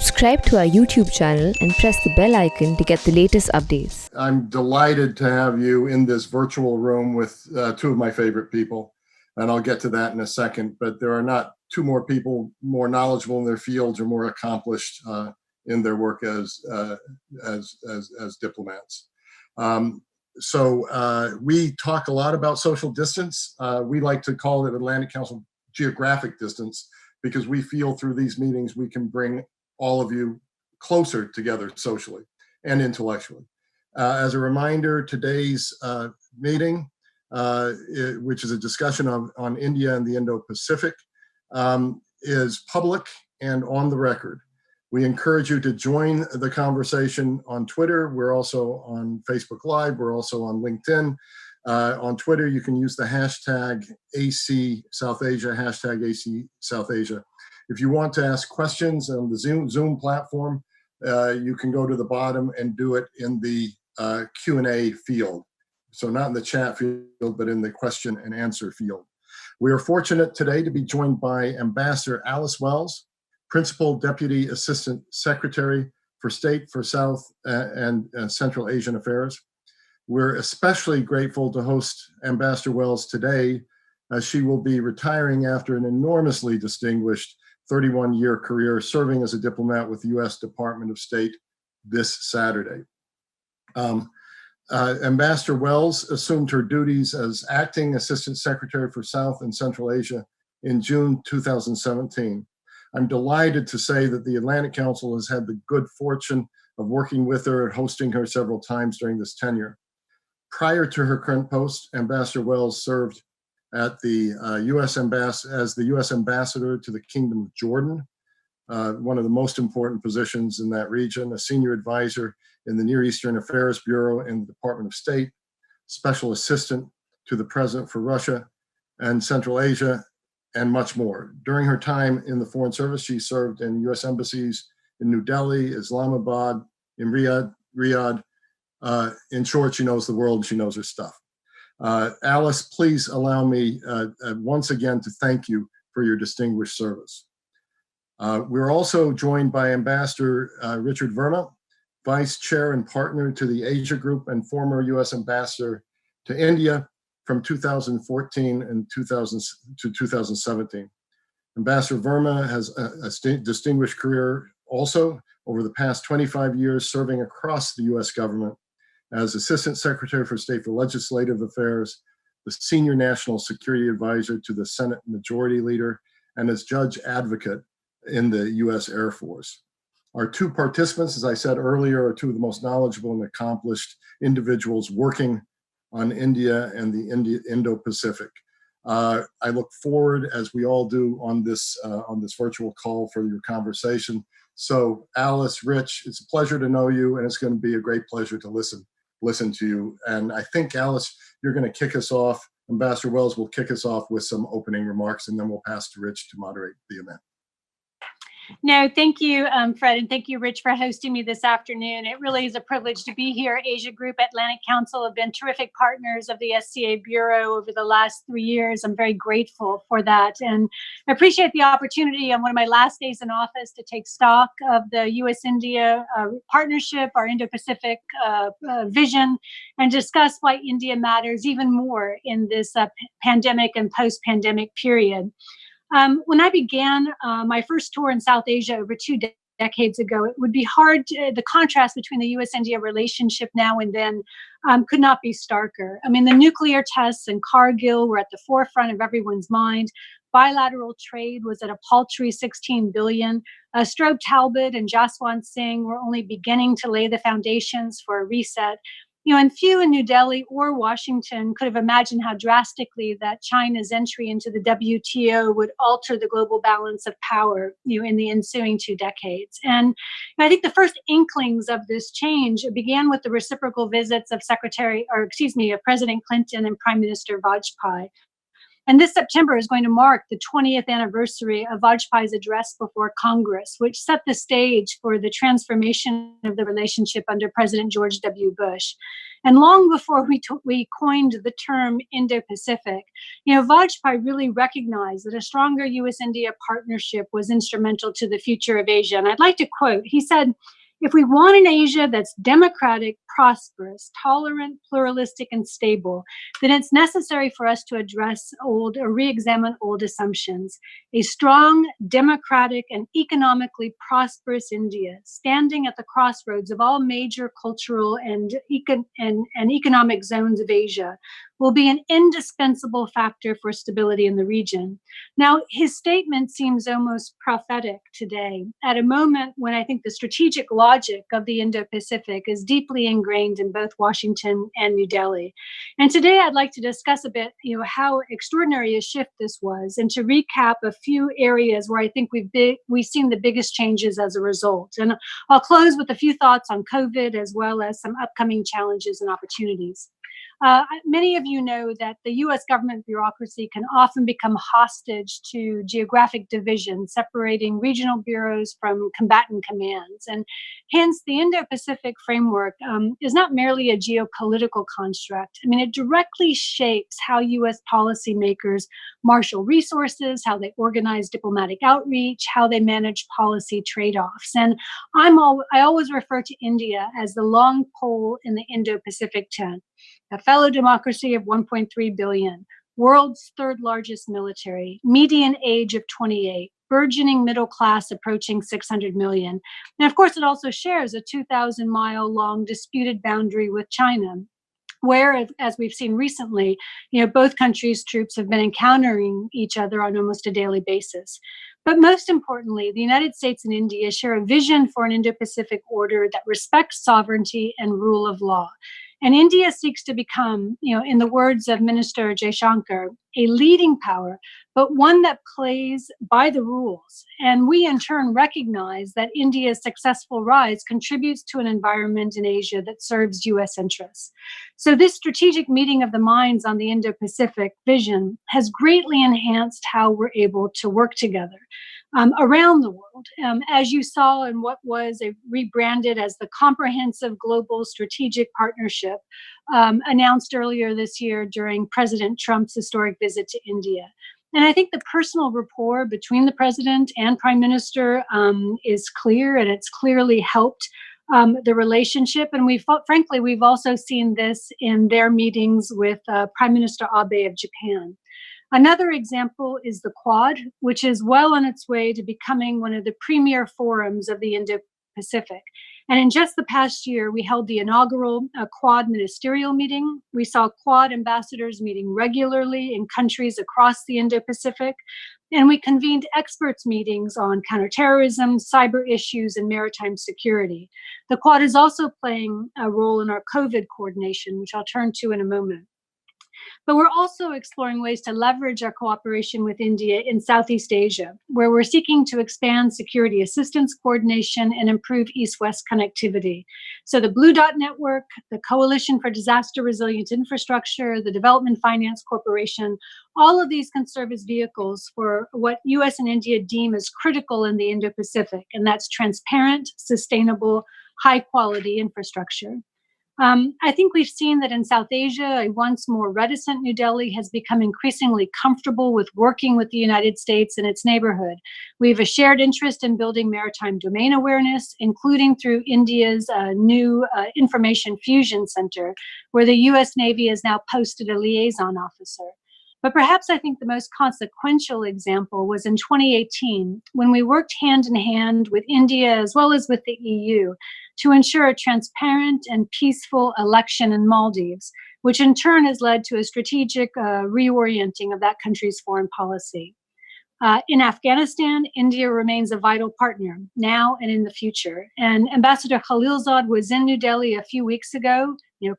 Subscribe to our YouTube channel and press the bell icon to get the latest updates. I'm delighted to have you in this virtual room with two of my favorite people, and I'll get to that in a second, but there are not two more people more knowledgeable in their fields or more accomplished in their work as diplomats. So we talk a lot about social distance. We like to call it Atlantic Council geographic distance because we feel through these meetings we can bring all of you closer together socially and intellectually. As a reminder, today's meeting, which is a discussion on India and the Indo-Pacific, is public and on the record. We encourage you to join the conversation on Twitter. We're also on Facebook Live. We're also on LinkedIn. On Twitter, you can use the hashtag AC South Asia, hashtag AC South Asia. If you want to ask questions on the Zoom platform, you can go to the bottom and do it in the Q&A field. So not in the chat field, but in the question and answer field. We are fortunate today to be joined by Ambassador Alice Wells, Principal Deputy Assistant Secretary for State for South and Central Asian Affairs. We're especially grateful to host Ambassador Wells today, as she will be retiring after an enormously distinguished 31-year career serving as a diplomat with the U.S. Department of State this Saturday. Ambassador Wells assumed her duties as Acting Assistant Secretary for South and Central Asia in June 2017. I'm delighted to say that the Atlantic Council has had the good fortune of working with her and hosting her several times during this tenure. Prior to her current post, Ambassador Wells served at the as the U.S. Ambassador to the Kingdom of Jordan, one of the most important positions in that region, a senior advisor in the Near Eastern Affairs Bureau in the Department of State, special assistant to the President for Russia and Central Asia, and much more. During her time in the Foreign Service, she served in U.S. embassies in New Delhi, Islamabad, in Riyadh. In short, she knows the world and she knows her stuff. Alice, please allow me once again to thank you for your distinguished service. We're also joined by Ambassador Richard Verma, Vice Chair and Partner to the Asia Group and former U.S. Ambassador to India from 2014 and 2017. Ambassador Verma has a distinguished career also over the past 25 years serving across the U.S. government as Assistant Secretary for State for Legislative Affairs, the Senior National Security Advisor to the Senate Majority Leader, and as Judge Advocate in the U.S. Air Force. Our two participants, as I said earlier, are two of the most knowledgeable and accomplished individuals working on India and the Indo-Pacific. I look forward, as we all do, on this virtual call for your conversation. So, Alice, Rich, it's a pleasure to know you, and it's going to be a great pleasure to listen to you. And I think, Alice, you're going to kick us off. Ambassador Wells will kick us off with some opening remarks, and then we'll pass to Rich to moderate the event. No, thank you, Fred, and thank you, Rich, for hosting me this afternoon. It really is a privilege to be here. Asia Group, Atlantic Council have been terrific partners of the SCA Bureau over the last 3 years. I'm very grateful for that, and I appreciate the opportunity on one of my last days in office to take stock of the US-India partnership, our Indo-Pacific vision, and discuss why India matters even more in this pandemic and post-pandemic period. When I began my first tour in South Asia over 2 decades ago, it would be hard the contrast between the US-India relationship now and then could not be starker. I mean, the nuclear tests in Kargil were at the forefront of everyone's mind. Bilateral trade was at a paltry 16 billion. Strobe Talbot and Jaswant Singh were only beginning to lay the foundations for a reset. And few in New Delhi or Washington could have imagined how drastically that China's entry into the WTO would alter the global balance of power, in the ensuing 2 decades. And I think the first inklings of this change began with the reciprocal visits of President Clinton and Prime Minister Vajpayee. And this September is going to mark the 20th anniversary of Vajpayee's address before Congress, which set the stage for the transformation of the relationship under President George W. Bush. And long before we coined the term Indo-Pacific, Vajpayee really recognized that a stronger US-India partnership was instrumental to the future of Asia. And I'd like to quote, he said, "If we want an Asia that's democratic, prosperous, tolerant, pluralistic, and stable, then it's necessary for us to address old or re-examine old assumptions. A strong, democratic, and economically prosperous India, standing at the crossroads of all major cultural and economic zones of Asia, will be an indispensable factor for stability in the region." Now, his statement seems almost prophetic today, at a moment when I think the strategic logic of the Indo-Pacific is deeply ingrained in both Washington and New Delhi. And today I'd like to discuss a bit, how extraordinary a shift this was, and to recap a few areas where I think we've seen the biggest changes as a result. And I'll close with a few thoughts on COVID, as well as some upcoming challenges and opportunities. Many of you know that the US government bureaucracy can often become hostage to geographic division, separating regional bureaus from combatant commands. And hence, the Indo-Pacific framework is not merely a geopolitical construct. I mean, it directly shapes how US policymakers marshal resources, how they organize diplomatic outreach, how they manage policy trade-offs. And I always refer to India as the long pole in the Indo-Pacific tent. A fellow democracy of 1.3 billion, world's third largest military, median age of 28, burgeoning middle class approaching 600 million. And of course, it also shares a 2,000-mile long disputed boundary with China, where, as we've seen recently, both countries' troops have been encountering each other on almost a daily basis. But most importantly, the United States and India share a vision for an Indo-Pacific order that respects sovereignty and rule of law. And India seeks to become, in the words of Minister Jaishankar, a leading power, but one that plays by the rules. And we in turn recognize that India's successful rise contributes to an environment in Asia that serves US interests. So this strategic meeting of the minds on the Indo-Pacific vision has greatly enhanced how we're able to work together around the world, as you saw in what was rebranded as the Comprehensive Global Strategic Partnership announced earlier this year during President Trump's historic visit to India. And I think the personal rapport between the president and prime minister is clear, and it's clearly helped the relationship. And we've also seen this in their meetings with Prime Minister Abe of Japan. Another example is the Quad, which is well on its way to becoming one of the premier forums of the Indo-Pacific. And in just the past year, we held the inaugural Quad ministerial meeting. We saw Quad ambassadors meeting regularly in countries across the Indo-Pacific. And we convened experts meetings on counterterrorism, cyber issues, and maritime security. The Quad is also playing a role in our COVID coordination, which I'll turn to in a moment. But we're also exploring ways to leverage our cooperation with India in Southeast Asia, where we're seeking to expand security assistance coordination and improve East-West connectivity. So the Blue Dot Network, the Coalition for Disaster Resilient Infrastructure, the Development Finance Corporation, all of these can serve as vehicles for what US and India deem as critical in the Indo-Pacific, and that's transparent, sustainable, high-quality infrastructure. I think we've seen that in South Asia, a once more reticent New Delhi has become increasingly comfortable with working with the United States and its neighborhood. We have a shared interest in building maritime domain awareness, including through India's new Information Fusion Center, where the US Navy has now posted a liaison officer. But perhaps I think the most consequential example was in 2018, when we worked hand in hand with India as well as with the EU to ensure a transparent and peaceful election in Maldives, which in turn has led to a strategic reorienting of that country's foreign policy. In Afghanistan, India remains a vital partner now and in the future. And Ambassador Khalilzad was in New Delhi a few weeks ago,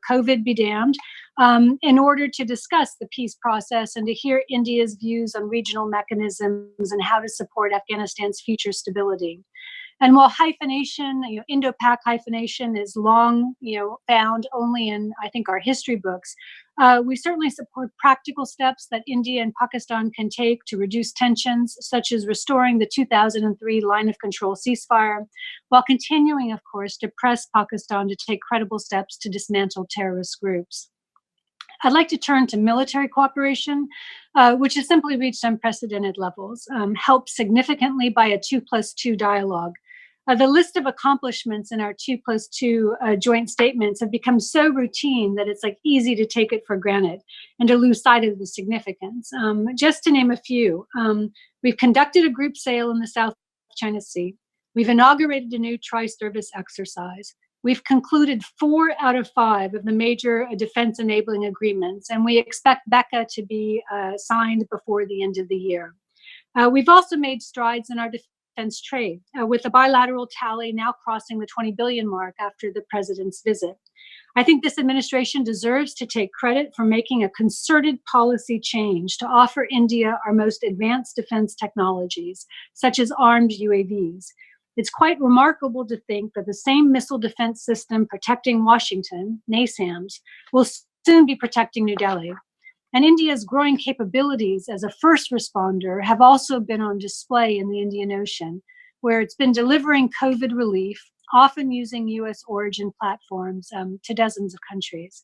COVID be damned, in order to discuss the peace process and to hear India's views on regional mechanisms and how to support Afghanistan's future stability. And while hyphenation, Indo-Pak hyphenation is long, found only in, I think, our history books, we certainly support practical steps that India and Pakistan can take to reduce tensions, such as restoring the 2003 line of control ceasefire, while continuing, of course, to press Pakistan to take credible steps to dismantle terrorist groups. I'd like to turn to military cooperation, which has simply reached unprecedented levels, helped significantly by a 2+2 dialogue. The list of accomplishments in our 2+2 joint statements have become so routine that it's easy to take it for granted and to lose sight of the significance. Just to name a few, we've conducted a group sail in the South China Sea. We've inaugurated a new tri-service exercise. We've concluded 4 out of 5 of the major defense enabling agreements, and we expect BECA to be signed before the end of the year. We've also made strides in our defense trade, with the bilateral tally now crossing the 20 billion mark after the president's visit. I think this administration deserves to take credit for making a concerted policy change to offer India our most advanced defense technologies, such as armed UAVs. It's quite remarkable to think that the same missile defense system protecting Washington, NASAMS, will soon be protecting New Delhi. And India's growing capabilities as a first responder have also been on display in the Indian Ocean, where it's been delivering COVID relief, often using US origin platforms, to dozens of countries.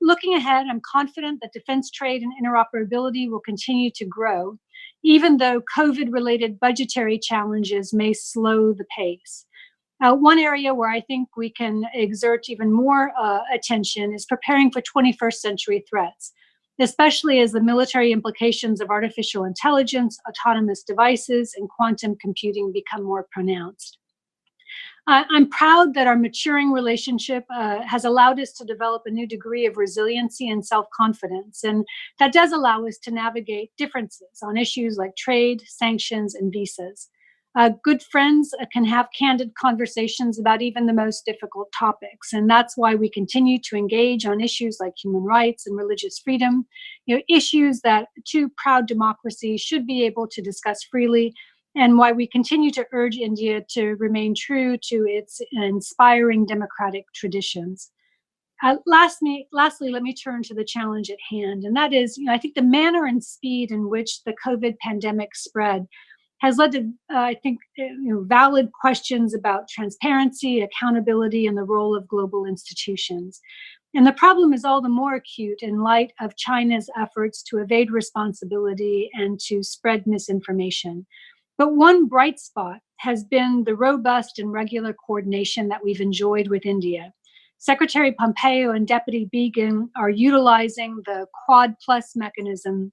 Looking ahead, I'm confident that defense trade and interoperability will continue to grow, even though COVID-related budgetary challenges may slow the pace. One area where I think we can exert even more attention is preparing for 21st century threats, especially as the military implications of artificial intelligence, autonomous devices, and quantum computing become more pronounced. I'm proud that our maturing relationship has allowed us to develop a new degree of resiliency and self-confidence, and that does allow us to navigate differences on issues like trade, sanctions, and visas. Good friends can have candid conversations about even the most difficult topics, and that's why we continue to engage on issues like human rights and religious freedom, issues that two proud democracies should be able to discuss freely, and why we continue to urge India to remain true to its inspiring democratic traditions. Lastly, let me turn to the challenge at hand, and that is, I think the manner and speed in which the COVID pandemic spread has led to, valid questions about transparency, accountability, and the role of global institutions. And the problem is all the more acute in light of China's efforts to evade responsibility and to spread misinformation. But one bright spot has been the robust and regular coordination that we've enjoyed with India. Secretary Pompeo and Deputy Began are utilizing the Quad Plus mechanism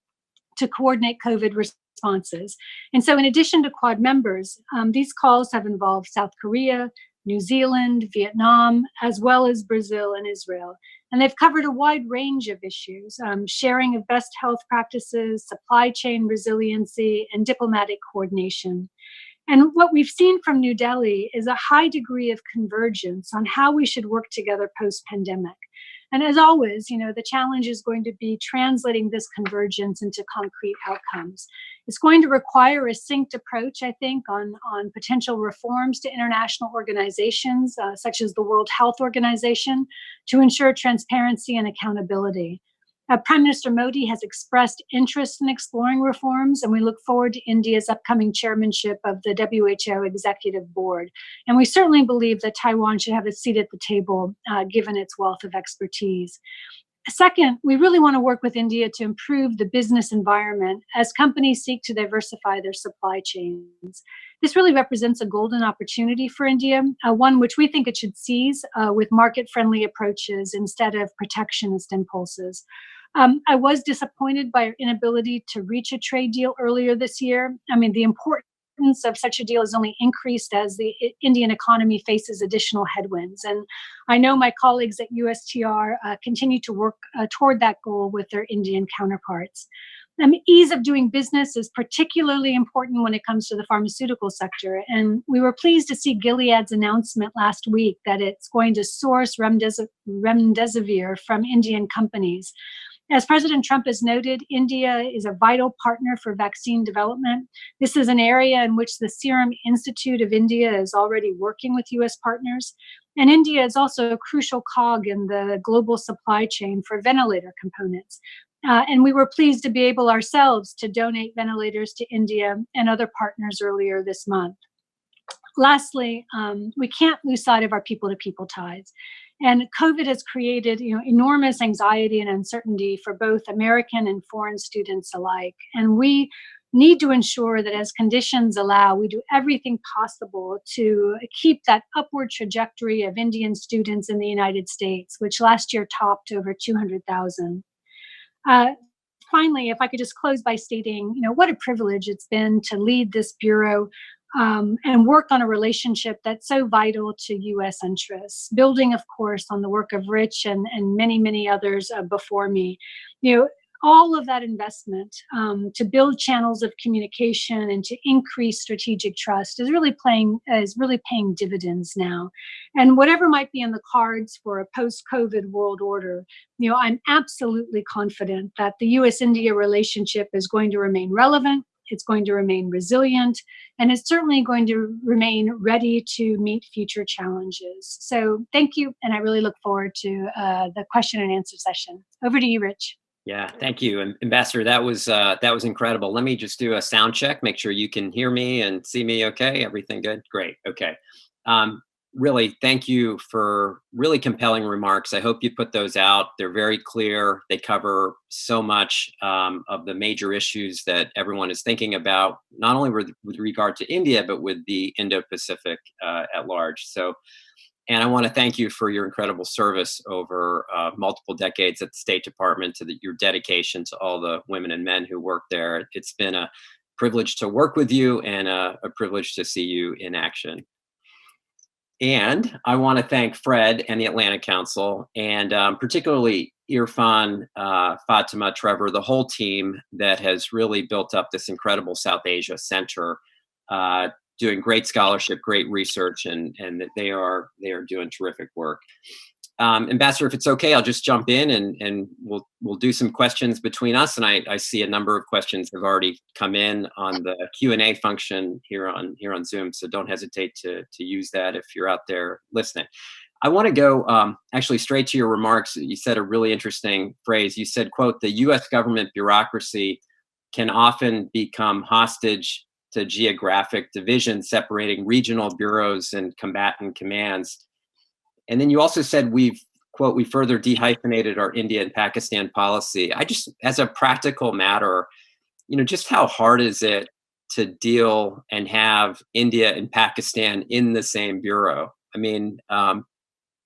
to coordinate COVID responses. And so in addition to Quad members, these calls have involved South Korea, New Zealand, Vietnam, as well as Brazil and Israel. And they've covered a wide range of issues, sharing of best health practices, supply chain resiliency, and diplomatic coordination. And what we've seen from New Delhi is a high degree of convergence on how we should work together post-pandemic. And as always, the challenge is going to be translating this convergence into concrete outcomes. It's going to require a synced approach, I think, on potential reforms to international organizations, such as the World Health Organization, to ensure transparency and accountability. Prime Minister Modi has expressed interest in exploring reforms, and we look forward to India's upcoming chairmanship of the WHO Executive Board. And we certainly believe that Taiwan should have a seat at the table, given its wealth of expertise. Second, we really want to work with India to improve the business environment as companies seek to diversify their supply chains. This really represents a golden opportunity for India, one which we think it should seize with market-friendly approaches instead of protectionist impulses. I was disappointed by our inability to reach a trade deal earlier this year. The importance of such a deal has only increased as the Indian economy faces additional headwinds. And I know my colleagues at USTR continue to work toward that goal with their Indian counterparts. Ease of doing business is particularly important when it comes to the pharmaceutical sector. And we were pleased to see Gilead's announcement last week that it's going to source remdesivir from Indian companies. As President Trump has noted, India is a vital partner for vaccine development. This is an area in which the Serum Institute of India is already working with U.S. partners. And India is also a crucial cog in the global supply chain for ventilator components. And we were pleased to be able ourselves to donate ventilators to India and other partners earlier this month. Lastly, we can't lose sight of our people-to-people ties. And COVID has created, enormous anxiety and uncertainty for both American and foreign students alike. And we need to ensure that as conditions allow, we do everything possible to keep that upward trajectory of Indian students in the United States, which last year topped over 200,000. Finally, if I could just close by stating, what a privilege it's been to lead this bureau and work on a relationship that's so vital to U.S. interests, building, of course, on the work of Rich and many, many others before me. All of that investment to build channels of communication and to increase strategic trust is really paying dividends now. And whatever might be in the cards for a post-COVID world order, I'm absolutely confident that the U.S.-India relationship is going to remain relevant. It's going to remain resilient, and it's certainly going to remain ready to meet future challenges. So thank you, and I really look forward to the question and answer session. Over to you, Rich. Yeah, thank you, Ambassador. That was incredible. Let me just do a sound check, make sure you can hear me and see me okay. Everything good? Great. Okay. Really, thank you for really compelling remarks. I hope you put those out. They're very clear. They cover so much of the major issues that everyone is thinking about, not only with regard to India, but with the Indo-Pacific at large. So, and I want to thank you for your incredible service over multiple decades at the State Department, your dedication to all the women and men who work there. It's been a privilege to work with you and a privilege to see you in action. And I want to thank Fred and the Atlantic Council, and particularly Irfan, Fatima, Trevor, the whole team that has really built up this incredible South Asia Center, doing great scholarship, great research, and they are doing terrific work. Ambassador, if it's okay, I'll just jump in and we'll do some questions between us. And I see a number of questions have already come in on the Q&A function here on Zoom. So don't hesitate to use that if you're out there listening. I want to go actually straight to your remarks. You said a really interesting phrase. You said, quote, "The U.S. government bureaucracy can often become hostage to geographic division, separating regional bureaus and combatant commands." And then you also said we further dehyphenated our India and Pakistan policy. I just, as a practical matter, just how hard is it to deal and have India and Pakistan in the same bureau? I mean,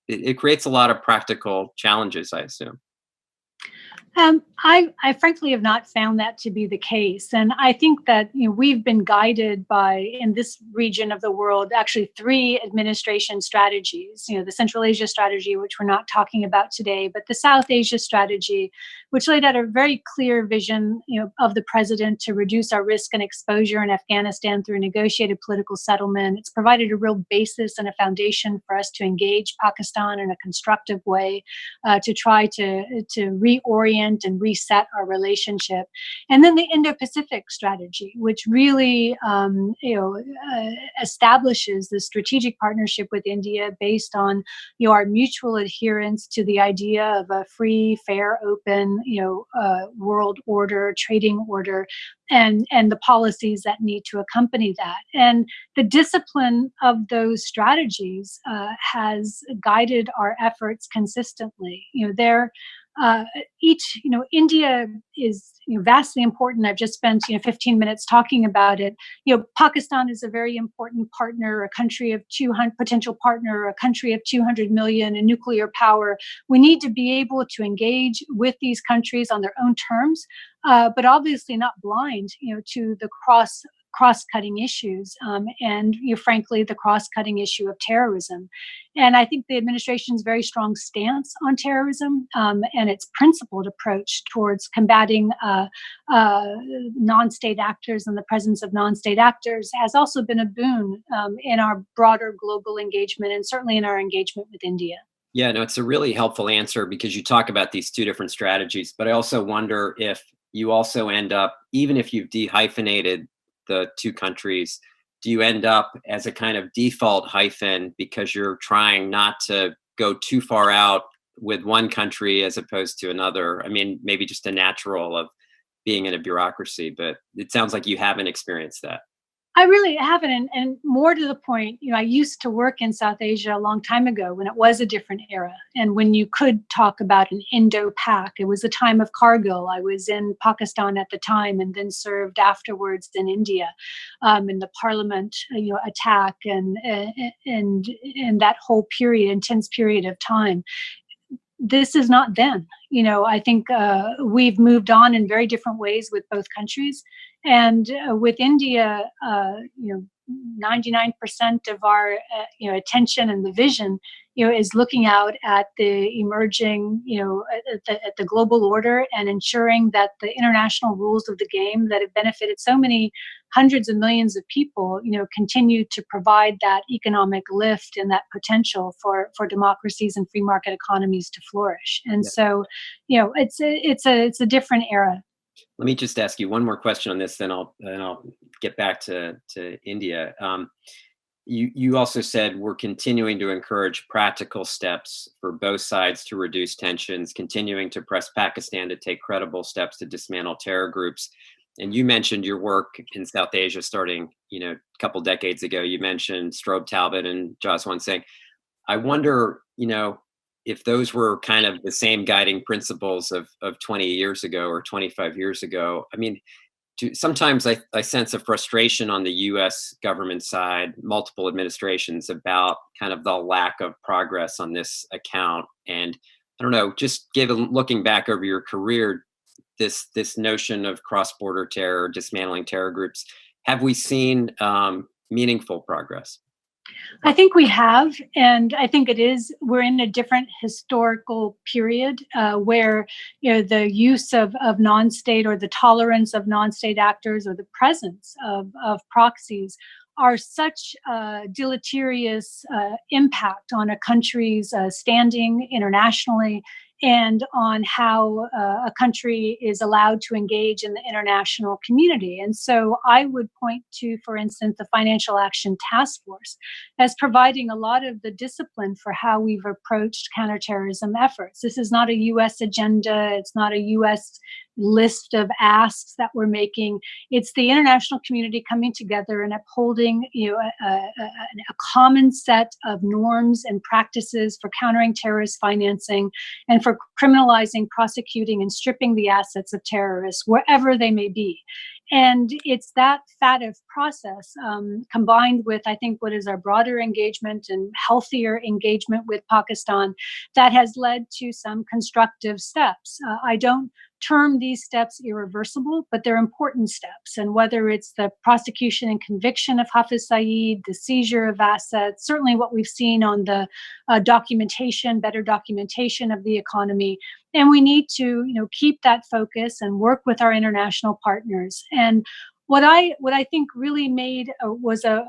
it creates a lot of practical challenges, I assume. I frankly have not found that to be the case. And I think that we've been guided by, in this region of the world, actually 3 administration strategies. The Central Asia strategy, which we're not talking about today, but the South Asia strategy, which laid out a very clear vision of the president to reduce our risk and exposure in Afghanistan through negotiated political settlement. It's provided a real basis and a foundation for us to engage Pakistan in a constructive way, to try to reorient and reset our relationship. And then the Indo-Pacific strategy, which really establishes the strategic partnership with India based on our mutual adherence to the idea of a free, fair, open world order, trading order, and the policies that need to accompany that. And the discipline of those strategies has guided our efforts consistently. India is vastly important. I've just spent 15 minutes talking about it. Pakistan is a very important partner, a country of 200 potential partner, a country of 200 million, a nuclear power. We need to be able to engage with these countries on their own terms, but obviously not blind, to the cross-cutting issues, and frankly, the cross-cutting issue of terrorism. And I think the administration's very strong stance on terrorism and its principled approach towards combating non-state actors and the presence of non-state actors has also been a boon in our broader global engagement, and certainly in our engagement with India. Yeah, no, it's a really helpful answer because you talk about these two different strategies, but I also wonder if you also end up, even if you've dehyphenated the two countries, do you end up as a kind of default hyphen because you're trying not to go too far out with one country as opposed to another? I mean, maybe just a natural of being in a bureaucracy, but it sounds like you haven't experienced that. I really haven't. And more to the point, I used to work in South Asia a long time ago when it was a different era. And when you could talk about an Indo-Pak, it was a time of Kargil. I was in Pakistan at the time and then served afterwards in India, in the parliament, attack and that whole period, intense period of time. This is not then. I think we've moved on in very different ways with both countries. And with India, 99% of our attention and the vision, is looking out at the emerging, at the global order and ensuring that the international rules of the game that have benefited so many hundreds of millions of people, continue to provide that economic lift and that potential for democracies and free market economies to flourish. And Yeah. so, it's a different era. Let me just ask you one more question on this, then I'll get back to India. You also said we're continuing to encourage practical steps for both sides to reduce tensions, continuing to press Pakistan to take credible steps to dismantle terror groups. And you mentioned your work in South Asia starting, a couple decades ago. You mentioned Strobe Talbot and Jaswant Singh. I wonder, if those were kind of the same guiding principles of 20 years ago or 25 years ago. I mean, sometimes I sense a frustration on the US government side, multiple administrations, about kind of the lack of progress on this account. And I don't know, just looking back over your career, this notion of cross-border terror, dismantling terror groups, have we seen meaningful progress? I think we have, and I think we're in a different historical period where, the use of non-state or the tolerance of non-state actors or the presence of proxies are such deleterious impact on a country's standing internationally and on how a country is allowed to engage in the international community. And so I would point to, for instance, the Financial Action Task Force as providing a lot of the discipline for how we've approached counterterrorism efforts. This is not a U.S. agenda. It's not a U.S. list of asks that we're making. It's the international community coming together and upholding a common set of norms and practices for countering terrorist financing and for criminalizing, prosecuting, and stripping the assets of terrorists wherever they may be. And it's that FATF process combined with, I think, what is our broader engagement and healthier engagement with Pakistan that has led to some constructive steps. I don't term these steps irreversible, but they're important steps. And whether it's the prosecution and conviction of Hafiz Saeed, the seizure of assets, certainly what we've seen on the better documentation of the economy. And we need to, keep that focus and work with our international partners. And what I think really was a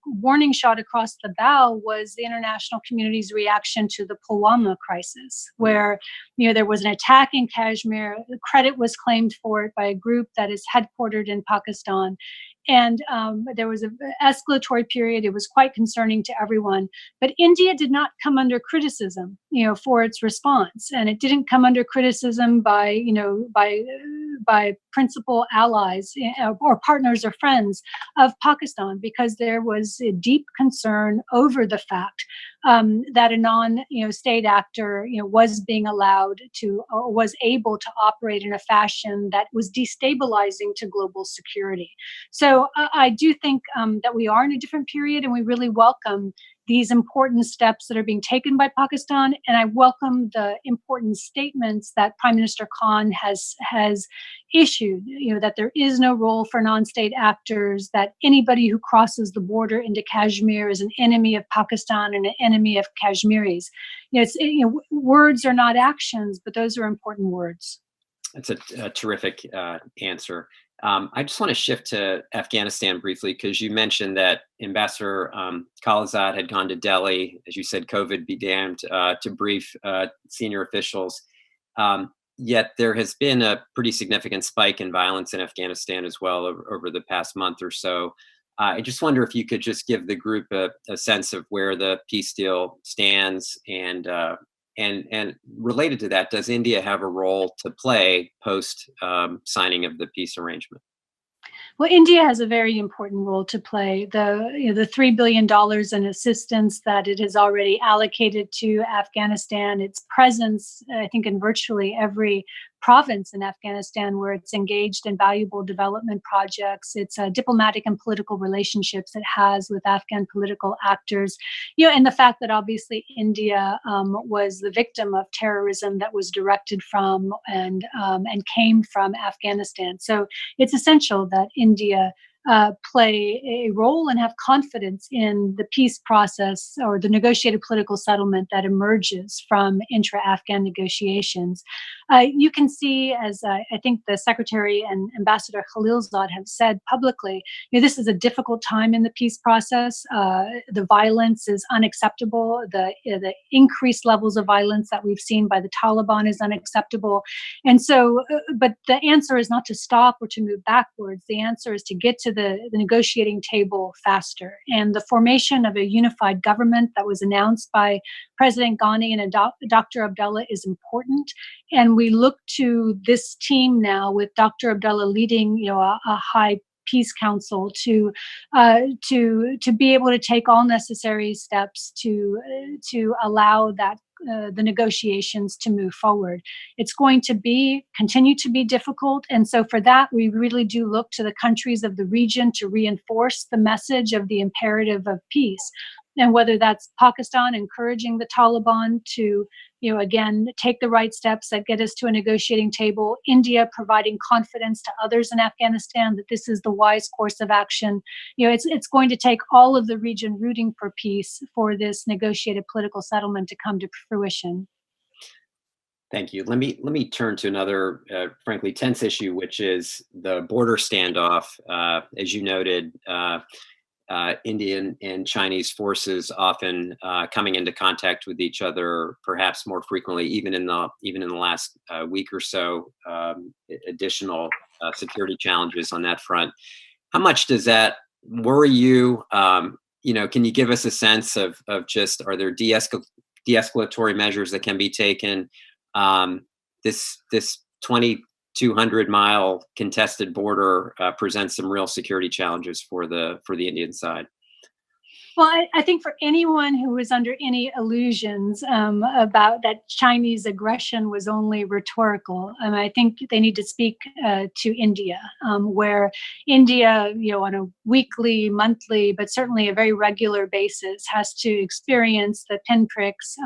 warning shot across the bow was the international community's reaction to the Pulwama crisis, where there was an attack in Kashmir. The credit was claimed for it by a group that is headquartered in Pakistan. And there was an escalatory period. It was quite concerning to everyone. But India did not come under criticism, for its response, and it didn't come under criticism by principal allies or partners or friends of Pakistan, because there was a deep concern over the fact that a non-state actor, was being allowed to or was able to operate in a fashion that was destabilizing to global security. So I do think that we are in a different period, and we really welcome these important steps that are being taken by Pakistan. And I welcome the important statements that Prime Minister Khan has issued, that there is no role for non-state actors, that anybody who crosses the border into Kashmir is an enemy of Pakistan and an enemy of Kashmiris. Words are not actions, but those are important words. That's a terrific answer. I just want to shift to Afghanistan briefly because you mentioned that Ambassador Khalilzad had gone to Delhi, as you said, COVID be damned, to brief senior officials. Yet there has been a pretty significant spike in violence in Afghanistan as well over the past month or so. I just wonder if you could just give the group a sense of where the peace deal stands, and related to that, does India have a role to play post signing of the peace arrangement? Well, India has a very important role to play. The $3 billion in assistance that it has already allocated to Afghanistan, its presence, I think, in virtually every province in Afghanistan where it's engaged in valuable development projects, its diplomatic and political relationships it has with Afghan political actors, and the fact that obviously India was the victim of terrorism that was directed from and came from Afghanistan. So it's essential that India play a role and have confidence in the peace process or the negotiated political settlement that emerges from intra-Afghan negotiations. You can see, as I think the Secretary and Ambassador Khalilzad have said publicly, this is a difficult time in the peace process. The violence is unacceptable. The increased levels of violence that we've seen by the Taliban is unacceptable. And so, but the answer is not to stop or to move backwards. The answer is to get to the negotiating table faster. And the formation of a unified government that was announced by President Ghani and Dr. Abdullah is important. And we look to this team now with Dr. Abdullah leading, a high peace council to be able to take all necessary steps to allow that the negotiations to move forward. It's going to continue to be difficult. And so for that, we really do look to the countries of the region to reinforce the message of the imperative of peace. And whether that's Pakistan encouraging the Taliban to, again, take the right steps that get us to a negotiating table, India providing confidence to others in Afghanistan that this is the wise course of action. It's going to take all of the region rooting for peace for this negotiated political settlement to come to fruition. Thank you. Let me turn to another, frankly, tense issue, which is the border standoff. As you noted, Indian and Chinese forces often coming into contact with each other, perhaps more frequently, even in the last week or so. Additional security challenges on that front. How much does that worry you? Can you give us a sense of just, are there de-escalatory measures that can be taken? This 2,200-mile contested border presents some real security challenges for the Indian side. Well, I think for anyone who was under any illusions about that Chinese aggression was only rhetorical, I think they need to speak to India, where India, on a weekly, monthly, but certainly a very regular basis, has to experience the pinpricks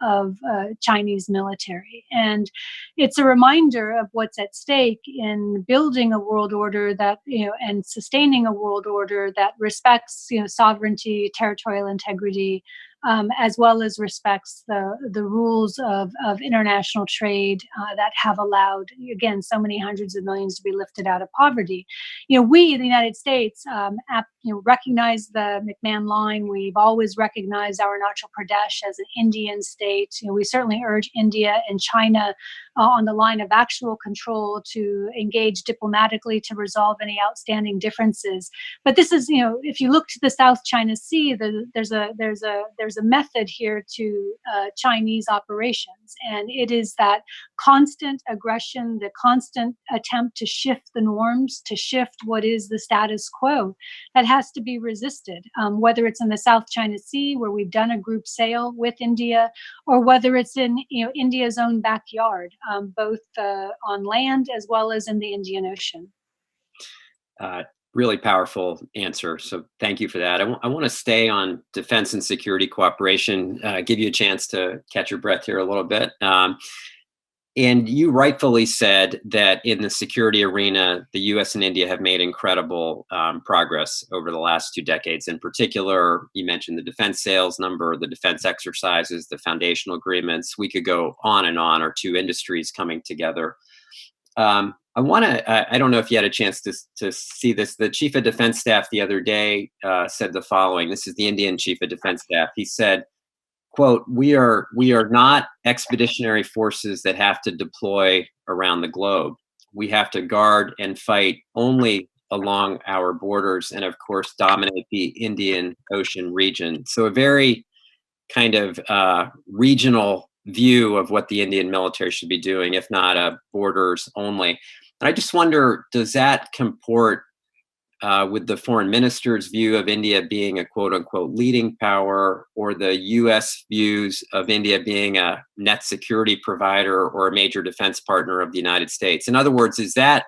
of Chinese military. And it's a reminder of what's at stake in building a world order that, and sustaining a world order that respects, sovereignty, territorial integrity, as well as respects the rules of international trade that have allowed, again, so many hundreds of millions to be lifted out of poverty. We in the United States recognize the McMahon Line. We've always recognized our Arunachal Pradesh as an Indian state. We certainly urge India and China on the line of actual control to engage diplomatically to resolve any outstanding differences. But this is, if you look to the South China Sea, there's a method here to Chinese operations, and it is that constant aggression, the constant attempt to shift the norms, to shift what is the status quo, that has to be resisted. Whether it's in the South China Sea, where we've done a group sail with India, or whether it's in India's own backyard, both on land as well as in the Indian Ocean. Really powerful answer. So thank you for that. I want to stay on defense and security cooperation, give you a chance to catch your breath here a little bit. And you rightfully said that in the security arena, the US and India have made incredible progress over the last 2 decades. In particular, you mentioned the defense sales number, the defense exercises, the foundational agreements. We could go on and on, our 2 industries coming together. I want to, I don't know if you had a chance to see this. The Chief of Defense Staff the other day said the following. This is the Indian Chief of Defense Staff. He said, quote, we are not expeditionary forces that have to deploy around the globe. We have to guard and fight only along our borders and, of course, dominate the Indian Ocean region. So a very kind of regional view of what the Indian military should be doing, if not borders only. And I just wonder, does that comport with the foreign minister's view of India being a quote unquote leading power, or the US views of India being a net security provider or a major defense partner of the United States? In other words, is that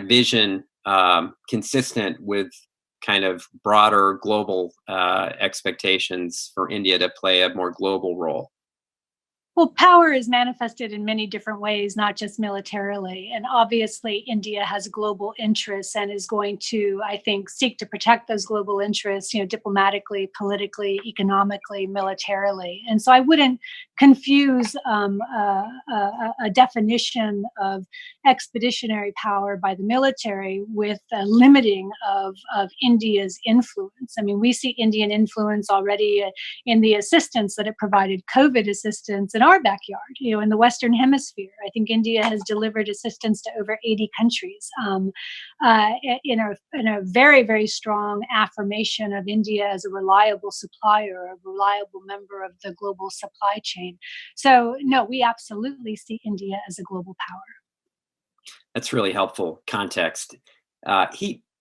vision consistent with kind of broader global expectations for India to play a more global role? Well, power is manifested in many different ways, not just militarily. And obviously, India has global interests and is going to, I think, seek to protect those global interests, diplomatically, politically, economically, militarily. And so I wouldn't confuse a definition of expeditionary power by the military with a limiting of India's influence. I mean, we see Indian influence already in the assistance that it provided, COVID assistance, in our backyard, in the Western Hemisphere. I think India has delivered assistance to over 80 countries in a very, very strong affirmation of India as a reliable supplier, a reliable member of the global supply chain. So, no, we absolutely see India as a global power. That's really helpful context.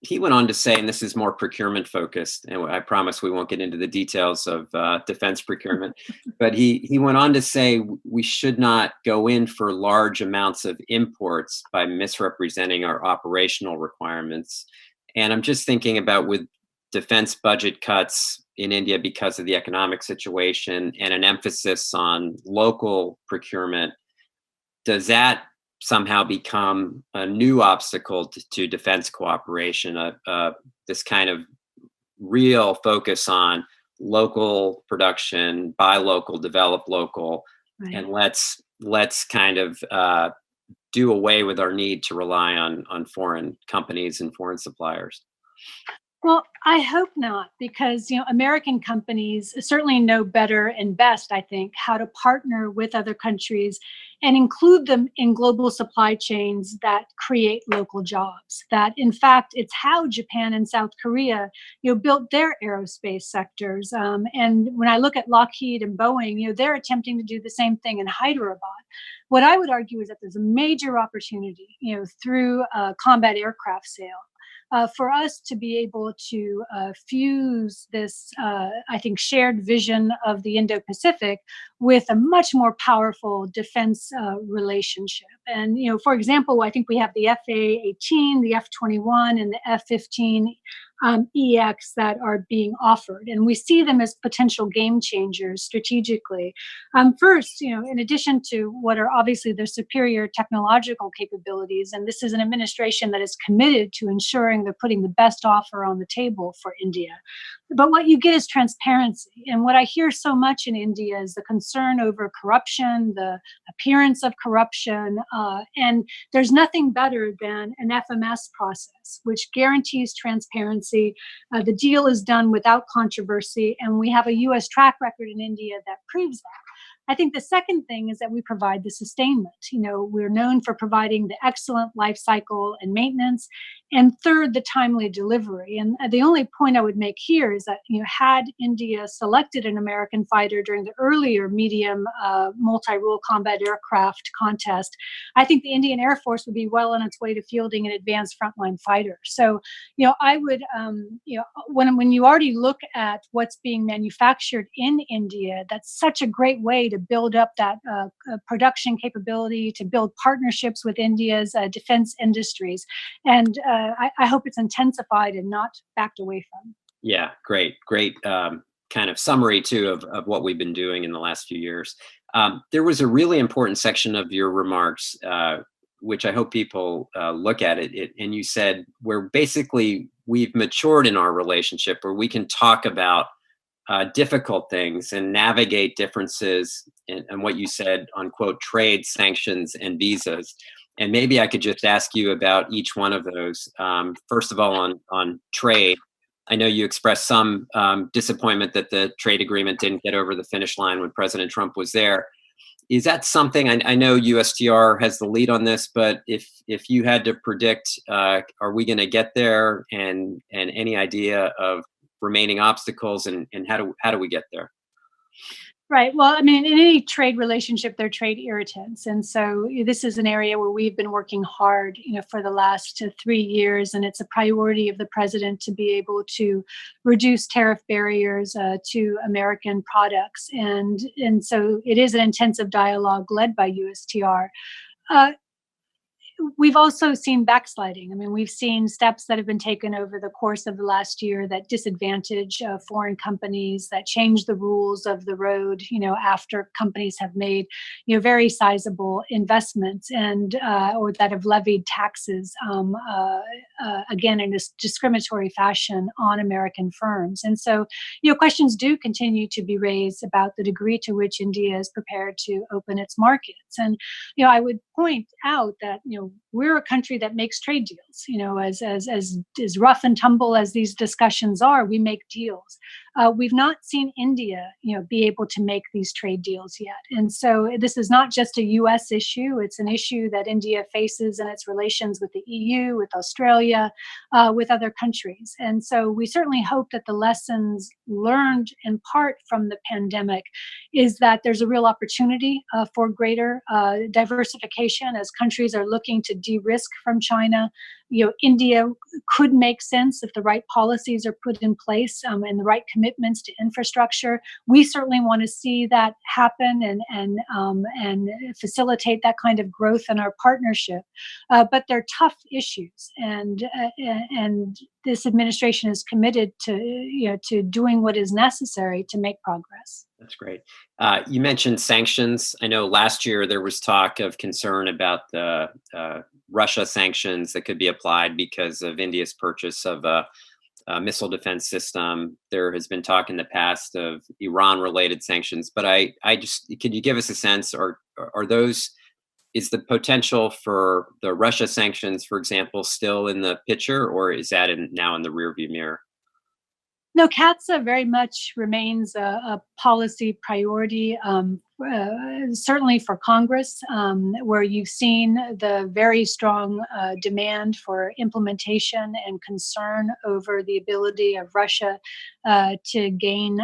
He went on to say, and this is more procurement focused, and I promise we won't get into the details of defense procurement, but he went on to say we should not go in for large amounts of imports by misrepresenting our operational requirements. And I'm just thinking about, with defense budget cuts in India because of the economic situation and an emphasis on local procurement, does that somehow become a new obstacle to defense cooperation, this kind of real focus on local production, buy local, develop local, right, and let's kind of do away with our need to rely on foreign companies and foreign suppliers? Well, I hope not, because American companies certainly know better and best, I think, how to partner with other countries and include them in global supply chains that create local jobs. That, in fact, it's how Japan and South Korea, built their aerospace sectors. And when I look at Lockheed and Boeing, they're attempting to do the same thing in Hyderabad. What I would argue is that there's a major opportunity, through combat aircraft sale, for us to be able to fuse this, I think, shared vision of the Indo-Pacific with a much more powerful defense relationship. And, for example, I think we have the F/A-18, the F-21, and the F-15 EX that are being offered. And we see them as potential game changers strategically. First, in addition to what are obviously their superior technological capabilities, and this is an administration that is committed to ensuring they're putting the best offer on the table for India. But what you get is transparency. And what I hear so much in India is the concern over corruption, the appearance of corruption. And there's nothing better than an FMS process, which guarantees transparency. The deal is done without controversy, and we have a U.S. track record in India that proves that. I think the second thing is that we provide the sustainment. We're known for providing the excellent life cycle and maintenance. And third, the timely delivery. And the only point I would make here is that, had India selected an American fighter during the earlier medium multi-role combat aircraft contest, I think the Indian Air Force would be well on its way to fielding an advanced frontline fighter. So, I would, when you already look at what's being manufactured in India, that's such a great way to build up that production capability, to build partnerships with India's defense industries. And I hope it's intensified and not backed away from. Yeah, great kind of summary too of what we've been doing in the last few years. There was a really important section of your remarks, which I hope people look at it. And you said we've matured in our relationship, where we can talk about difficult things and navigate differences, and what you said on quote, trade, sanctions, and visas. And maybe I could just ask you about each one of those. First of all, on trade, I know you expressed some disappointment that the trade agreement didn't get over the finish line when President Trump was there. Is that something, I know USTR has the lead on this, but if you had to predict, are we going to get there, and any idea of remaining obstacles, and how do we get there? Right. Well, I mean, in any trade relationship, there are trade irritants. And so this is an area where we've been working hard, for the last 3 years. And it's a priority of the president to be able to reduce tariff barriers to American products. And so it is an intensive dialogue led by USTR. We've also seen backsliding. I mean, we've seen steps that have been taken over the course of the last year that disadvantage foreign companies, that change the rules of the road, after companies have made, very sizable investments and or that have levied taxes, again, in a discriminatory fashion on American firms. And so, questions do continue to be raised about the degree to which India is prepared to open its markets. And, I would point out that, we're a country that makes trade deals. As rough and tumble as these discussions are, we make deals. We've not seen India, be able to make these trade deals yet. And so this is not just a U.S. issue. It's an issue that India faces in its relations with the EU, with Australia, with other countries. And so we certainly hope that the lessons learned in part from the pandemic is that there's a real opportunity for greater diversification as countries are looking to de-risk from China. India could make sense if the right policies are put in place and the right commitments to infrastructure. We certainly want to see that happen and facilitate that kind of growth in our partnership. But they're tough issues, and this administration is committed to doing what is necessary to make progress. That's great. You mentioned sanctions. I know last year there was talk of concern about the Russia sanctions that could be applied because of India's purchase of a missile defense system. There has been talk in the past of Iran-related sanctions, but could you give us a sense, are those, is the potential for the Russia sanctions, for example, still in the picture, or is that now in the rearview mirror? No, CATSA very much remains a policy priority, certainly for Congress, where you've seen the very strong demand for implementation and concern over the ability of Russia to gain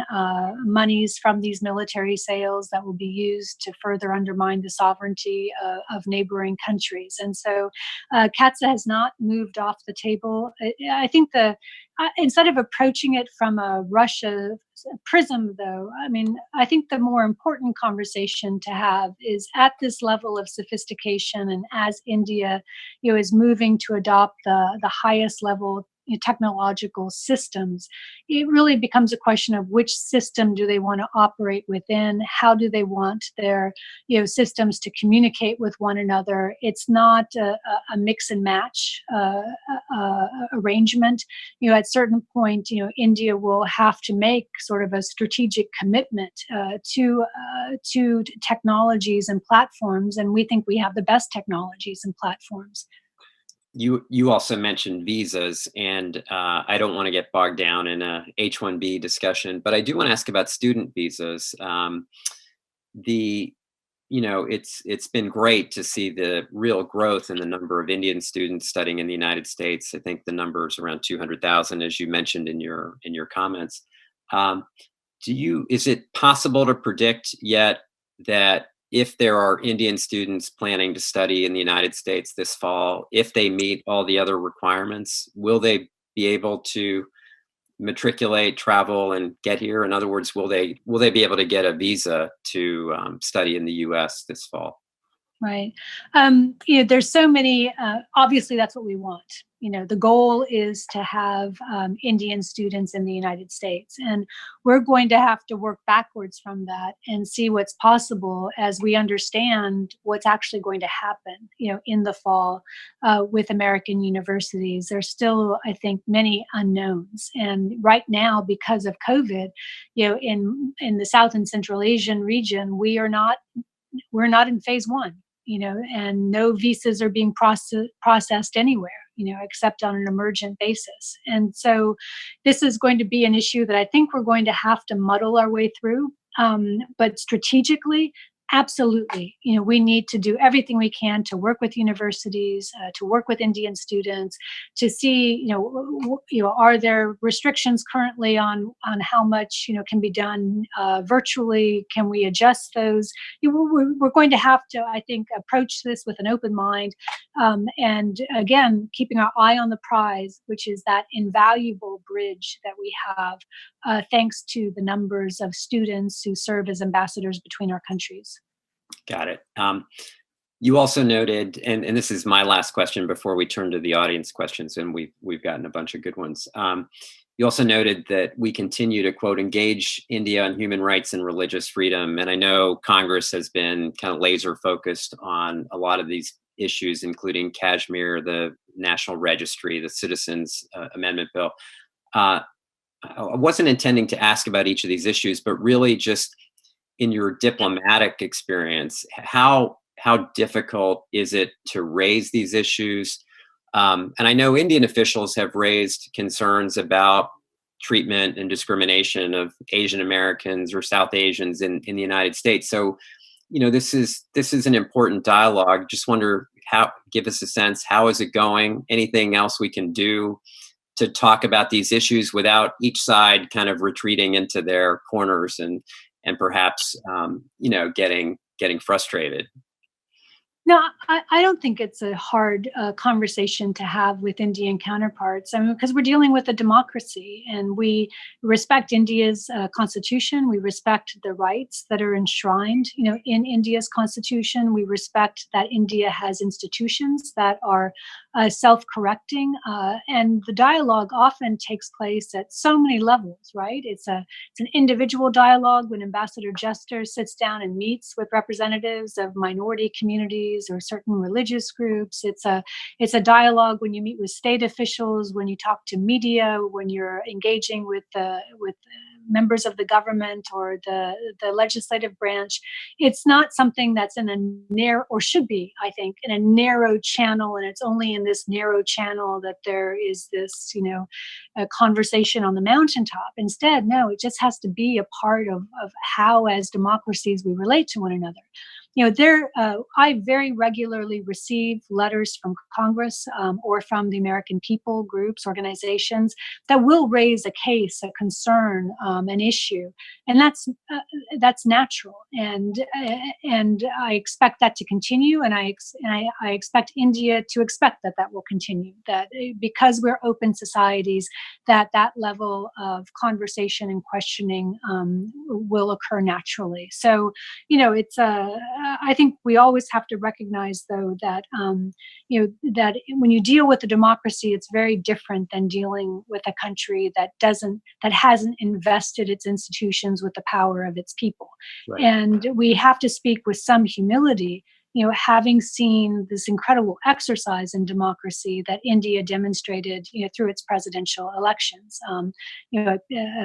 monies from these military sales that will be used to further undermine the sovereignty of neighboring countries. And so CATSA has not moved off the table. I think instead of approaching it from a Russia prism, though, I think the more important conversation to have is at this level of sophistication, and as India, is moving to adopt the highest level technological systems, it really becomes a question of which system do they want to operate within? How do they want their systems to communicate with one another? It's not a mix and match arrangement. At certain point, India will have to make sort of a strategic commitment to technologies and platforms, and we think we have the best technologies and platforms. You also mentioned visas, and I don't want to get bogged down in a H-1B discussion, but I do want to ask about student visas. It's been great to see the real growth in the number of Indian students studying in the United States. I think the number is around 200,000, as you mentioned in your comments. Is it possible to predict yet that if there are Indian students planning to study in the United States this fall, if they meet all the other requirements, will they be able to matriculate, travel, and get here? In other words, will they be able to get a visa to study in the U.S. this fall? Right. There's so many, obviously that's what we want. The goal is to have Indian students in the United States, and we're going to have to work backwards from that and see what's possible as we understand what's actually going to happen, in the fall with American universities. There's still, I think, many unknowns. And right now, because of COVID, in the South and Central Asian region, we're not in phase one. and no visas are being processed anywhere, except on an emergent basis. And so this is going to be an issue that I think we're going to have to muddle our way through. But strategically, absolutely, we need to do everything we can to work with universities, to work with Indian students, to see, are there restrictions currently on how much can be done virtually? Can we adjust those? We're going to have to, I think, approach this with an open mind, and again, keeping our eye on the prize, which is that invaluable bridge that we have, thanks to the numbers of students who serve as ambassadors between our countries. Got it. You also noted, and this is my last question before we turn to the audience questions, and we've gotten a bunch of good ones. You also noted that we continue to, quote, engage India on human rights and religious freedom. And I know Congress has been kind of laser focused on a lot of these issues, including Kashmir, the National Registry, the Citizens Amendment Bill. I wasn't intending to ask about each of these issues, but really just in your diplomatic experience, how difficult is it to raise these issues? And I know Indian officials have raised concerns about treatment and discrimination of Asian Americans or South Asians in the United States. So, this is an important dialogue. Just wonder give us a sense, how is it going? Anything else we can do to talk about these issues without each side kind of retreating into their corners and perhaps, getting frustrated? No, I don't think it's a hard conversation to have with Indian counterparts. I mean, because we're dealing with a democracy, and we respect India's constitution. We respect the rights that are enshrined, in India's constitution. We respect that India has institutions that are self-correcting, and the dialogue often takes place at so many levels, right? It's an individual dialogue when Ambassador Jester sits down and meets with representatives of minority communities or certain religious groups. It's a dialogue when you meet with state officials, when you talk to media, when you're engaging with members of the government or the legislative branch. It's not something that's in a narrow, or should be, I think, in a narrow channel, and it's only in this narrow channel that there is this, a conversation on the mountaintop. Instead, no, it just has to be a part of how, as democracies, we relate to one another. I very regularly receive letters from Congress or from the American people, groups, organizations that will raise a case, a concern, an issue, and that's natural. And I expect that to continue, and I expect India to expect that will continue. That because we're open societies, that level of conversation and questioning will occur naturally. So, it's I think we always have to recognize, though, that that when you deal with a democracy, it's very different than dealing with a country that hasn't invested its institutions with the power of its people. Right. And we have to speak with some humility, having seen this incredible exercise in democracy that India demonstrated, through its presidential elections.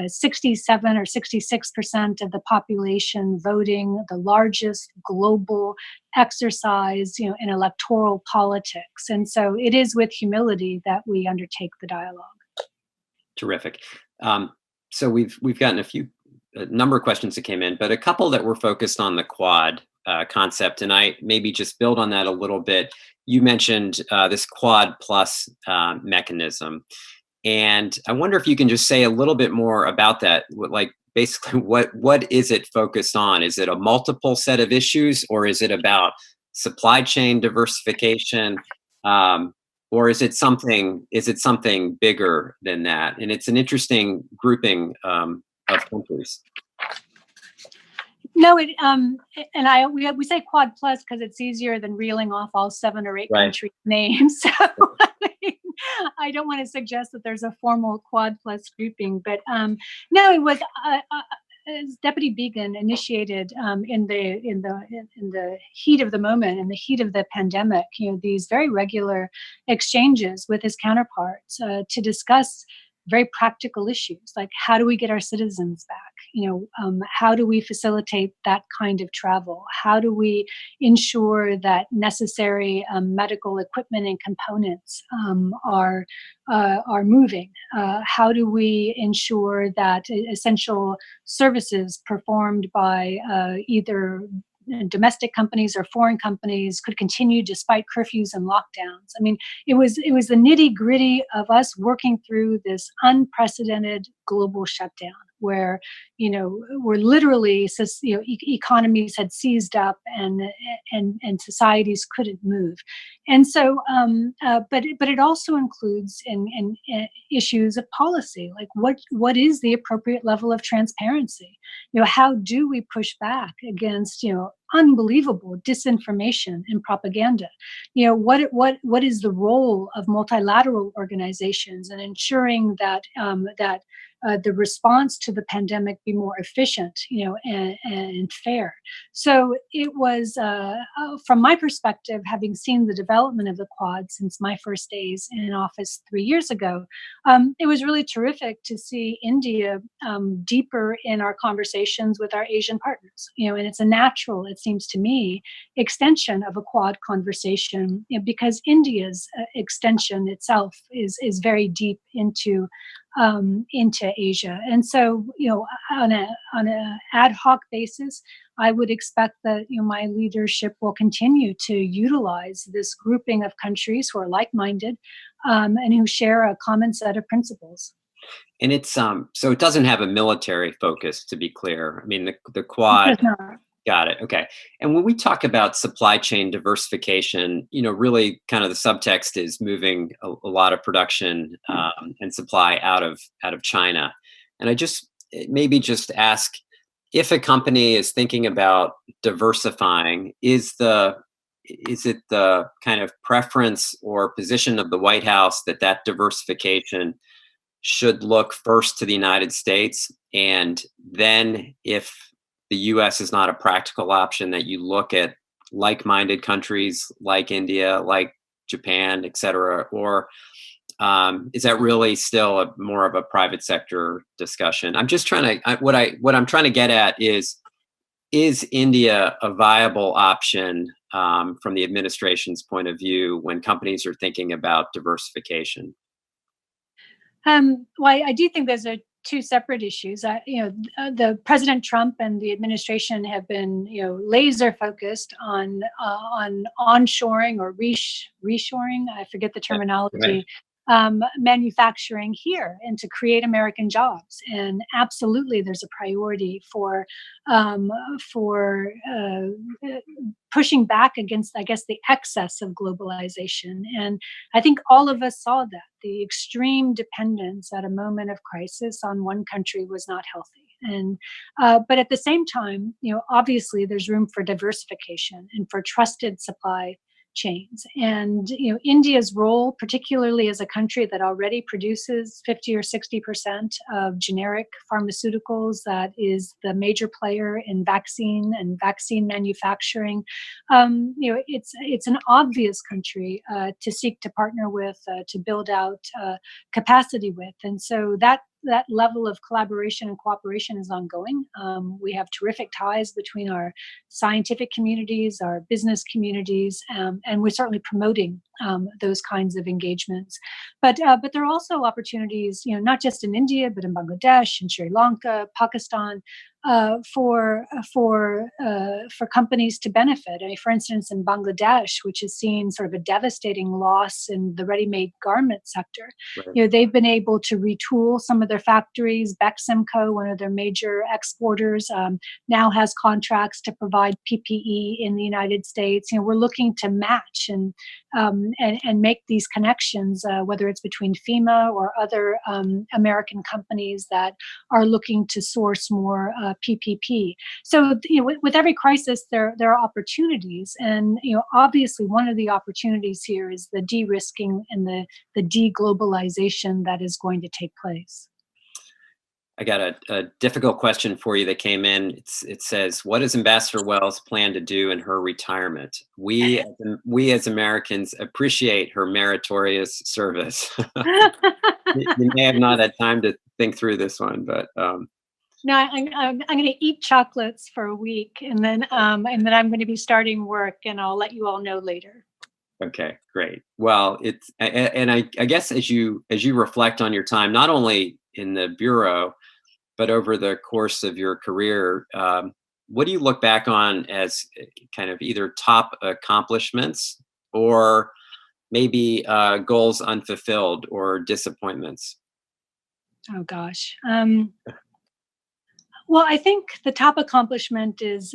67 or 66% of the population voting, the largest global exercise, in electoral politics. And so it is with humility that we undertake the dialogue. Terrific. So we've gotten a number of questions that came in, but a couple that were focused on the Quad concept, and I maybe just build on that a little bit. You mentioned this Quad Plus mechanism, and I wonder if you can just say a little bit more about that. Like, basically, what is it focused on? Is it a multiple set of issues, or is it about supply chain diversification, or is it something bigger than that? And it's an interesting grouping of countries. No, we say Quad Plus because it's easier than reeling off all 7 or 8 right. country names. So I don't want to suggest that there's a formal Quad Plus grouping, but no, it was Deputy Began initiated in the heat of the moment, in the heat of the pandemic, these very regular exchanges with his counterparts to discuss very practical issues, like how do we get our citizens back? How do we facilitate that kind of travel? How do we ensure that necessary medical equipment and components are moving? How do we ensure that essential services performed by either domestic companies or foreign companies could continue despite curfews and lockdowns? I mean, it was the nitty gritty of us working through this unprecedented global shutdown, where we're literally, economies had seized up and societies couldn't move. And so, but it also includes in issues of policy, like what is the appropriate level of transparency? How do we push back against unbelievable disinformation and propaganda? What is the role of multilateral organizations in ensuring that the response to the pandemic be more efficient, and fair? So it was, from my perspective, having seen the development of the Quad since my first days in office 3 years ago, it was really terrific to see India deeper in our conversations with our Asian partners. And it's a natural, it seems to me, extension of a Quad conversation, because India's extension itself is very deep into Asia. And so, on a ad hoc basis, I would expect that my leadership will continue to utilize this grouping of countries who are like-minded and who share a common set of principles. And it's so it doesn't have a military focus, to be clear. I mean, the Quad. Got it. Okay. And when we talk about supply chain diversification, really kind of the subtext is moving a lot of production and supply out of China. And I maybe just ask, if a company is thinking about diversifying, is it the kind of preference or position of the White House that diversification should look first to the United States, and then if the U.S. is not a practical option, that you look at like-minded countries like India, like Japan, et cetera? Or is that really still more of a private sector discussion? I'm just trying to, what I'm trying to get at is India a viable option from the administration's point of view when companies are thinking about diversification? Well, I do think those are two separate issues. The President Trump and the administration have been, laser focused on onshoring or reshoring. I forget the terminology. Right. Manufacturing here and to create American jobs. And absolutely, there's a priority for pushing back against, I guess, the excess of globalization. And I think all of us saw that the extreme dependence at a moment of crisis on one country was not healthy. And but at the same time, obviously, there's room for diversification and for trusted supply chains. And India's role, particularly as a country that already produces 50 or 60% of generic pharmaceuticals, that is the major player in vaccine and vaccine manufacturing, it's an obvious country to seek to partner with, to build out capacity with. And so that level of collaboration and cooperation is ongoing. We have terrific ties between our scientific communities, our business communities, and we're certainly promoting those kinds of engagements. But there are also opportunities, not just in India, but in Bangladesh and Sri Lanka, Pakistan, for companies to benefit. I mean, for instance, in Bangladesh, which has seen sort of a devastating loss in the ready-made garment sector, right. They've been able to retool some of their factories. Beximco, one of their major exporters, now has contracts to provide PPE in the United States. We're looking to match and make these connections, whether it's between FEMA or other American companies that are looking to source more PPP. So, with every crisis, there are opportunities, and obviously, one of the opportunities here is the de-risking and the de-globalization that is going to take place. I got a difficult question for you that came in. It says, what does Ambassador Wells plan to do in her retirement? We as Americans appreciate her meritorious service. You may have not had time to think through this one, but No, I'm going to eat chocolates for a week, and then I'm going to be starting work, and I'll let you all know later. okay, great. Well, I guess as you reflect on your time, not only in the Bureau, but over the course of your career, what do you look back on as kind of either top accomplishments or maybe goals unfulfilled or disappointments? Oh gosh. Well, I think the top accomplishment is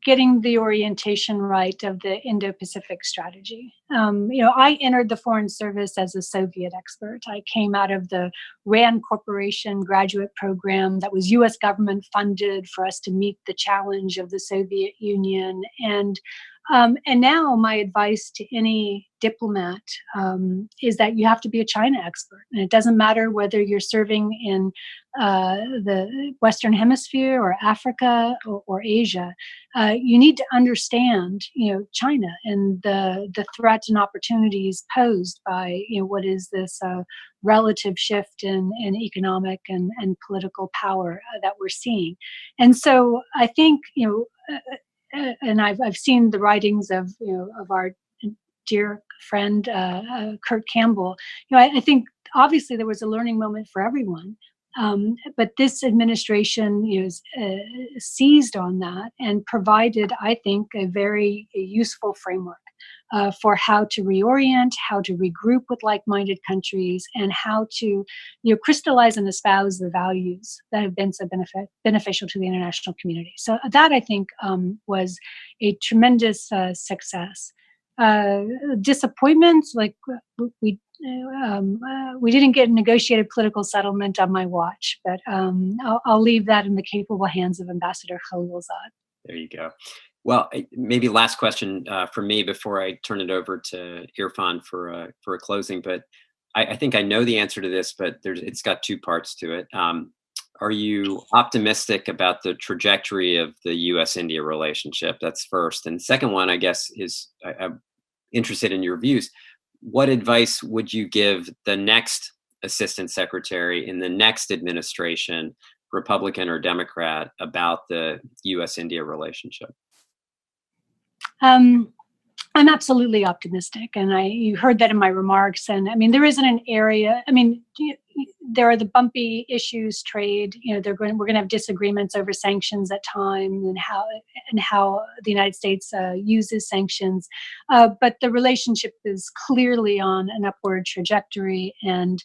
getting the orientation right of the Indo-Pacific strategy. I entered the Foreign Service as a Soviet expert. I came out of the RAND Corporation graduate program that was U.S. government funded for us to meet the challenge of the Soviet Union. And now my advice to any diplomat is that you have to be a China expert. And it doesn't matter whether you're serving in the Western Hemisphere or Africa or Asia. You need to understand, China and the threats and opportunities posed by, what is this relative shift in economic and political power that we're seeing. And so I think, and I've seen the writings of our dear friend Kurt Campbell. I think obviously there was a learning moment for everyone, but this administration seized on that and provided, I think, a very useful framework for how to reorient, how to regroup with like-minded countries, and how to crystallize and espouse the values that have been so beneficial to the international community. So that, I think, was a tremendous success. Disappointments, like we didn't get a negotiated political settlement on my watch, but I'll leave that in the capable hands of Ambassador Khalilzad. There you go. Well, maybe last question for me before I turn it over to Irfan for a closing. But I think I know the answer to this, but it's got two parts to it. Are you optimistic about the trajectory of the U.S.-India relationship? That's first. And second one, I guess, is I'm interested in your views. What advice would you give the next assistant secretary in the next administration, Republican or Democrat, about the U.S.-India relationship? I'm absolutely optimistic, and you heard that in my remarks. And I mean, there isn't an area. I mean, there are the bumpy issues, trade. We're going to have disagreements over sanctions at times, and how the United States uses sanctions. But the relationship is clearly on an upward trajectory, and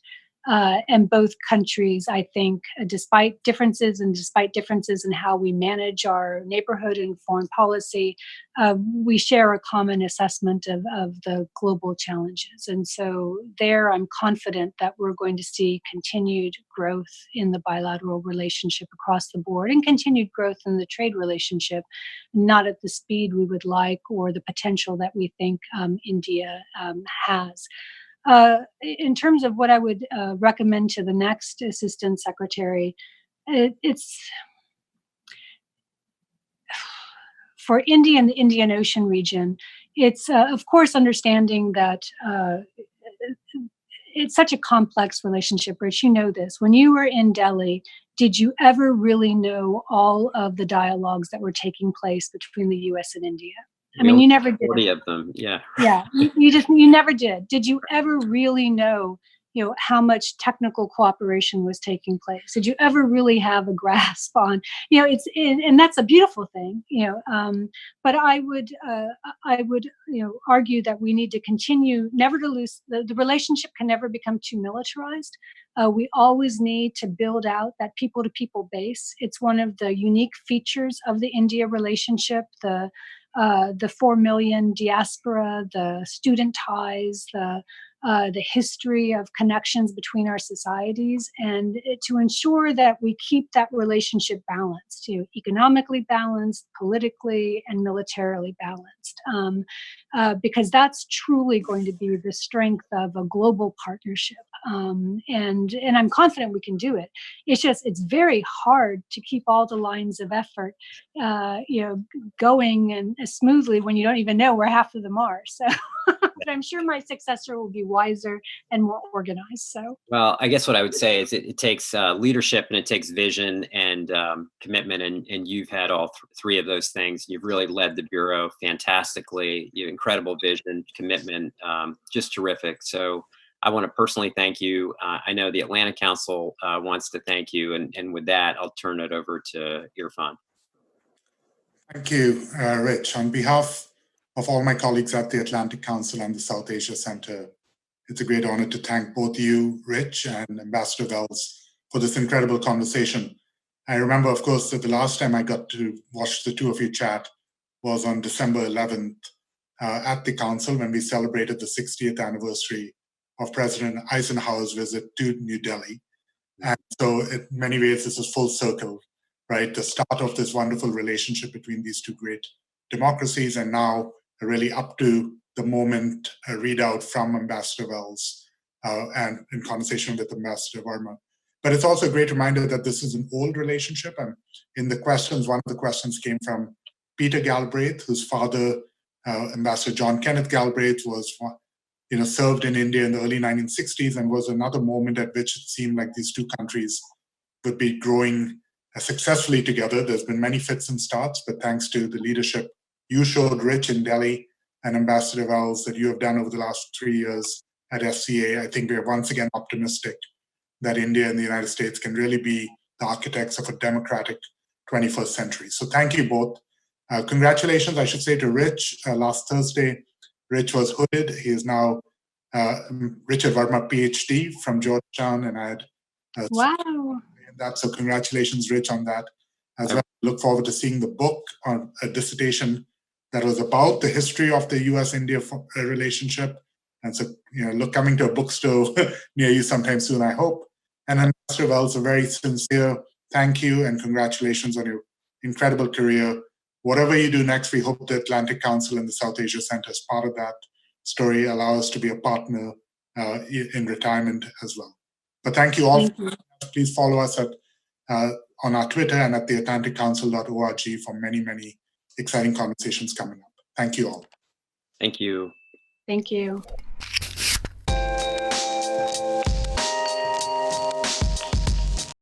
both countries, I think, despite differences in how we manage our neighborhood and foreign policy, we share a common assessment of the global challenges. And so there, I'm confident that we're going to see continued growth in the bilateral relationship across the board, and continued growth in the trade relationship, not at the speed we would like or the potential that we think India has. In terms of what I would recommend to the next assistant secretary, it's for India and the Indian Ocean region. It's of course understanding that it's such a complex relationship. Rich, you know this. When you were in Delhi, did you ever really know all of the dialogues that were taking place between the U.S. and India? I mean, you never did. 40 of them, yeah. Yeah, you never did. Did you ever really know, how much technical cooperation was taking place? Did you ever really have a grasp on, and that's a beautiful thing, but I would argue that we need to continue, never to lose, the relationship can never become too militarized. We always need to build out that people-to-people base. It's one of the unique features of the India relationship, the 4 million diaspora, the student ties, the the history of connections between our societies, and to ensure that we keep that relationship balanced, economically balanced, politically and militarily balanced, because that's truly going to be the strength of a global partnership. And I'm confident we can do it. It's very hard to keep all the lines of effort, going and smoothly when you don't even know where half of them are. So, but I'm sure my successor will be wiser and more organized. So, well, I guess what I would say is it takes leadership and it takes vision and commitment, and you've had all three of those things. You've really led the Bureau fantastically. You have incredible vision, commitment, just terrific. So I want to personally thank you. I know the Atlantic Council wants to thank you, and with that, I'll turn it over to Irfan. Thank you, Rich. On behalf of all my colleagues at the Atlantic Council and the South Asia Center, it's a great honor to thank both you, Rich, and Ambassador Wells for this incredible conversation. I remember, of course, that the last time I got to watch the two of you chat was on December 11th at the Council when we celebrated the 60th anniversary of President Eisenhower's visit to New Delhi. And so in many ways, this is full circle, right? The start of this wonderful relationship between these two great democracies, and now really up to the moment a readout from Ambassador Wells and in conversation with Ambassador Verma. But it's also a great reminder that this is an old relationship. And in the questions, one of the questions came from Peter Galbraith, whose father, Ambassador John Kenneth Galbraith, was served in India in the early 1960s, and was another moment at which it seemed like these two countries would be growing successfully together. There's been many fits and starts, but thanks to the leadership you showed, Rich, in Delhi, and Ambassador Wells, that you have done over the last 3 years at FCA, I think we are once again optimistic that India and the United States can really be the architects of a democratic 21st century. So thank you both. Congratulations, I should say, to Rich. Last Thursday, Rich was hooded. He is now Richard Verma, PhD from Georgetown, and I had wow. that. So congratulations, Rich, on that. As well, I look forward to seeing the book on a dissertation that was about the history of the US-India relationship. And so, coming to a bookstore near you sometime soon, I hope. And Ambassador Wells, a very sincere thank you and congratulations on your incredible career. Whatever you do next, we hope the Atlantic Council and the South Asia Center, as part of that story, allow us to be a partner in retirement as well. But thank you all. Please follow us on our Twitter and at theatlanticcouncil.org for many, many exciting conversations coming up. Thank you all. Thank you. Thank you.